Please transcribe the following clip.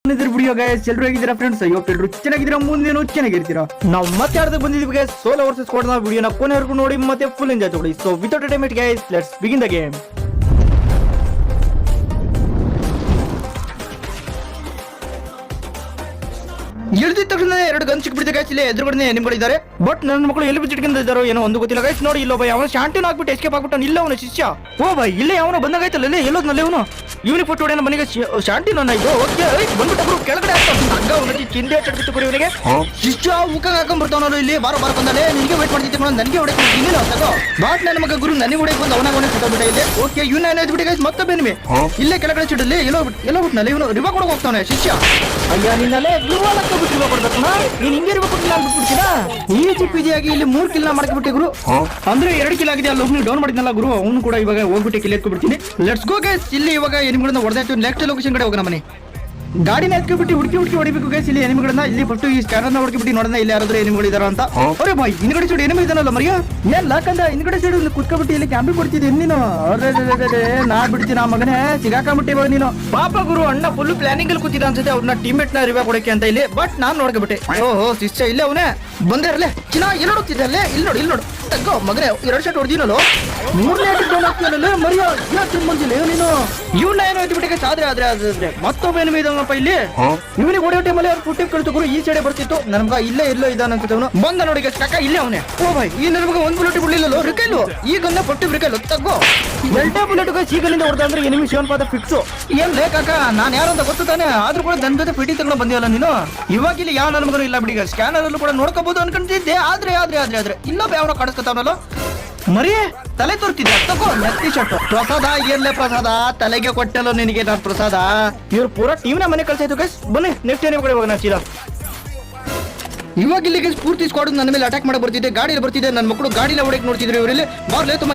Video guys ಎಲ್ಲರೂ ಹೇಗಿದ್ದೀರಾ friends? ಎಲ್ಲರೂ ಚೆನ್ನಾಗಿದ್ದೀರಾ, ಮುಂದೇನು ಚೆನ್ನಾಗಿರ್ತೀರಾ. ನಾವು ಮತ್ತೆ ಯಾರ್ದು ಬಂದಿದ್ದೀವಿ ಗೈಸ್, ಸೋಲೋ ವರ್ಸಸ್ ಸ್ಕ್ವಾಡ್ ನ ವಿಡಿಯೋನ ಕೊನೆವರೆಗೂ ನೋಡಿ ಮತ್ತೆ ಫುಲ್ ಎಂಜಾಯ್ ತಗೊಳ್ಳಿ. So without time it guys, let's begin the game. ಇಳಿದಿದ ತಕ್ಷಣ ಎರಡು ಗನ್ ಸಿಕ್ಬಿಟ್ಟಿದೆ ಗೈಸ್. ಇಲ್ಲಿ ಎದುರುಗಡೆ ನಿಮ್ಗಳಿದ್ದಾರೆ, ಬಟ್ ನನ್ನ ಮಕ್ಕಳು ಎಲ್ಲಿ ಬಿಚ್ಚಿಟ್ಕೊಂಡಿದ್ದಾರೋ ಏನೋ ಒಂದು ಗೊತ್ತಿಲ್ಲ ಗೈಸ್. ನೋಡಿ ಇಲ್ಲೋ ಬೈ ಅವನು ಶಾಂಟಿನ ಹಾಕ್ಬಿಟ್ಟು ಎಸ್ಕೇಪ್ ಆಗ್ಬಿಟ್ಟು ಇಲ್ಲ ಅವನು ಶಿಷ್ಯ. ಓ ಬೈ ಇಲ್ಲೇ ಅವನು ಬಂದಾಗೈತಲ್ಲ, ಎಲ್ಲೋದ್ನಲ್ಲಿ ಅವನು ಇವನಿಗೆ ಫೋಟೋ ಹೊಡೆಯೋಣ ಮನೆಗೆ ಶಾಂಟಿನ ಇದು ಓಕೆ ಬಂದ್ಬಿಟ್ಟು ಕೆಳಗಡೆ ಆಗ್ತಾನೆ ಚಿಂದೆ ಚಡ್ಬಿಟ್ಟು ಬರೀ ಇವನಿಗೆ ಶಿಷ್ಯ ಮುಖ ಹಾಕೊಂಡ್ ಬರ್ತಾವನಲ್ಲ ಇಲ್ಲಿ ಬಾರೋ ಬಾರ ಬಂದಾನೆ. ನಿನಗೆ ವೇಟ್ ಮಾಡ್ತಿದ್ದೆ ನನಗೆ ಹೊಡೆದು ಇನ್ನೇನು ತಗೋ ಬಾಟ್ ನನ್ನ ಮಗ ಗುರು ನನಗೆ ಹೊಡೆಯಕ್ಕೆ ಬಂದು ಅವನಾಗ ಸಿಕ್ಕಾಬಿಟ್ಟ ಇಲ್ಲಿ. ಓಕೆ ಇವನ ಏನಾಯ್ತು ಬಿಡಿ ಗೈಸ್, ಮತ್ತೆ ಬೇನಿಮೆ ಇಲ್ಲೇ ಕೆಳಗಡೆ ಚಿಡಲಿ ಎಲ್ಲೋ ಬಿಟ್ನಲ್ಲಿ ಇವನು ರಿವಾ ಕೊಡೋಕೆ ಹೋಗ್ತಾನೆ ಶಿಷ್ಯ. ಅಯ್ಯ ನಿನ್ನಲ್ಲೇ ಬಿಟ್ಟು ಕೊಡ್ಬೇಕು ನೀನ್ ಹಿಂಗೆ ಇರ್ಬೇಕು ಬಿಟ್ಬಿಡ್ತೀರಾ. ಈಜಿಯಾಗಿ ಇಲ್ಲಿ 3 ಕಿಲ್ ಮಾಡ್ಕೊಬಿಟ್ಟೆ ಗುರು, ಅಂದ್ರೆ 2 ಕಿಲ್ ಆಗಿದೆ. ಅಲ್ಲಿ ಡೌನ್ ಮಾಡಿದ್ನಲ್ಲ ಗುರು, ಅವನು ಕೂಡ ಇವಾಗ ಹೋಗ್ಬಿಟ್ಟು ಕಿಲ್ ಎತ್ಕೊಬಿಡ್ತೀನಿ. Let's go guys. ಇಲ್ಲಿ ಇವಾಗ ಎನಿಮಿಗಳನ್ನ ಹೊಡೆದಾಯ್ತು. ನೆಕ್ಸ್ಟ್ ಲೊಕೇಶನ್ ಕಡೆ ಹೋಗೋಣ ಮನೆ. ಗಾಡಿನ ಎತ್ಕೊಬಿಟ್ಟು ಹುಡುಕಿ ಹೊಡಿಬೇಕು ಗೈಸ್. ಇಲ್ಲಿ ಎನಿಮಿಗಳನ್ನ ಇಲ್ಲಿ ಫಸ್ಟ್ ಈ ಸ್ಕ್ಯಾನರ್ನ ಹೊಡ್ಕೊಬಿಟ್ಟು ನೋಡೋಣ ಇಲ್ಲಿ ಯಾರಾದ್ರೂ ಎನಿಮಿಗಳು ಇದಾರ ಅಂತ. ಅರೆ ಬಾಯ್ ಹಿಂದ್ಗಡೆ ಸೈಡ್ ಎನಿಮಿ ಇದಾನಲ್ಲ ಮರಿಯ ಏನ್ ಲಾಕಂದ ಹಿಂದ್ಗಡೆ ಸೈಡ್ ಕುತ್ಕೊಬಿಟ್ಟು ಇಲ್ಲಿ ಕ್ಯಾಂಪಿಂಗ್ ಕೊಡ್ತಿದ್ದೆ ನೀನು. ನಾ ಬಿಡ್ತೀನಿ ಆ ಮಗನೇ, ಸಿಗಾಕೊಂಡ್ಬಿಟ್ಟು ಇವಾಗ ನೀನು. ಪಾಪ ಗುರು ಅಣ್ಣ ಫುಲ್ ಪ್ಲಾನಿಂಗ್ ಅಲ್ಲಿ ಕೂತಿದ್ದ ಅನ್ಸುತ್ತೆ ಅವ್ರನ್ನ ಟೀಮೇಟ್ ನ ರಿವಾ ಕೊಡಕ್ಕೆ ಅಂತ ಇಲ್ಲಿ. ಬಟ್ ನಾನ್ ನೋಡ್ಕೊಬಿಟ್ಟೆ. ಓಹೋ ಶಿಷ್ಯ ಇಲ್ಲೇ ಅವನೇ ಬಂದೇ ಇರಲೇ ಚಿನ್ನ ಇಲ್ಲಿ ನೋಡ್ತಿದ್ದೆ. ಇಲ್ಲಿ ನೋಡು ತಗ್ಗೋ ಮಗನೇ 2 ಶಾಟ್ ಹೊಡೆದಿನಲ್ಲೋ 3ನೇ ಡೌನ್ ಆಗ್ತೀನಲ್ಲ ಮರಿಯ ಬಂದಿಲ್ಲ ನೀನು. ಇವನ್ನ ಏನೋ ಎತ್ಬಿಟ್ಟೆ ಆದ್ರೆ ಮತ್ತೊಬ್ಬ ಎನಿಮಿ ಇದಾವಪ್ಪ ಇಲ್ಲಿ. ಇವನಿಗೆ ಹೊಡೆಯೋ ಟೈಮಲ್ಲಿ ಅವ್ರು ಪುಟ್ಟಿ ಕಳಿತು ಈ ಸೈಡೆ ಬರ್ತಿತ್ತು. ನನ್ಗ ಇಲ್ಲೇ ಎಲ್ಲೋ ಇದಾನ ಅನ್ಸುತ್ತವನು. ಬಂದ ನೋಡಿ ಕಾಕ ಇಲ್ಲೇ ಅವನೇ. ಓ ಭಾಯ್ ಈ ನನ್ಗ ಒಂದ್ ಬುಲೆಟ್ ಬಿಡ್ಲಿಲ್ಲ ರಿಕೈಲು ಈಗನ್ನ ಪಟ್ಟಿ ರಿಕೈಲು ತಗ್ಗೋ ಎಲ್ಟೇ ಬುಲೆಟ್ ಈಗಲಿಂದ ಹೊಡೆದ ಅಂದ್ರೆ ಎನಿಮಿ ಶಿವನ್ ಪಾದ ಫಿಕ್ಸು. ಏನ್ ಲೇ ಕಾಕ ನಾನ್ ಯಾರು ಅಂತ ಗೊತ್ತು ತಾನೆ, ಆದ್ರೂ ಕೂಡ ನನ್ನ ಜೊತೆ ಫಿಟಿ ತಗೊಂಡು ಬಂದಿವಲ್ಲ ನೀನು. ಇವಾಗ ಇಲ್ಲಿ ಯಾವ ನನ್ನ ಮಗನು ಇಲ್ಲ ಬಿಡಿ. ಸ್ಕ್ಯಾನರ್ ಅಲ್ಲೂ ಕೂಡ ನೋಡ್ಕೋಬಹುದು ಅನ್ಕೊಂಡಿದ್ದೆ. ಆದ್ರೆ ಇನ್ನೊಬ್ಬ ಯಾವನೋ ಕಾಣಿಸ್ಕೊತಾವನಲ್ಲ ಮರಿ ತಲೆ ತೋರ್ತಿದ್ದೆ. ತಗೋ ನೆತ್ತಿ ಶರ್ಟ್ ಪ್ರಸಾದ ಏನ್ಲೇ ಪ್ರಸಾದ ತಲೆಗೆ ಕೊಟ್ಟಲ್ಲ ನಿನಗೆ ನಾನು ಪ್ರಸಾದ. ಇವ್ರು ಪೂರಾ ಟೀಮ್ನ ಮನೆ ಕಳ್ಸಾಯ್ತು ಗೈಸ್. ಬನ್ನಿ ನೆಕ್ಸ್ಟ್ ಏನೇ ಕಡೆ ಹೋಗೋಣ ಚೀಲ. ಇವಾಗ ಇಲ್ಲಿಗೆ ಪೂರ್ತಿ ಸ್ಕ್ವಾಡ್ ನನ್ನ ಮೇಲೆ ಅಟ್ಯಾಕ್ ಮಾಡಿ ಬರ್ತಿದ್ದೆ. ಗಾಡಿಯಲ್ಲಿ ಬರ್ತಿದ್ದೆ, ನನ್ನ ಮಕ್ಕಳು ಗಾಡಿನ ಹೊಡೆಯಕ್ಕೆ ನೋಡ್ತಿದ್ರು. ಇವರಲ್ಲಿ ಬಾರ್ಲೆ ತುಂಬಾ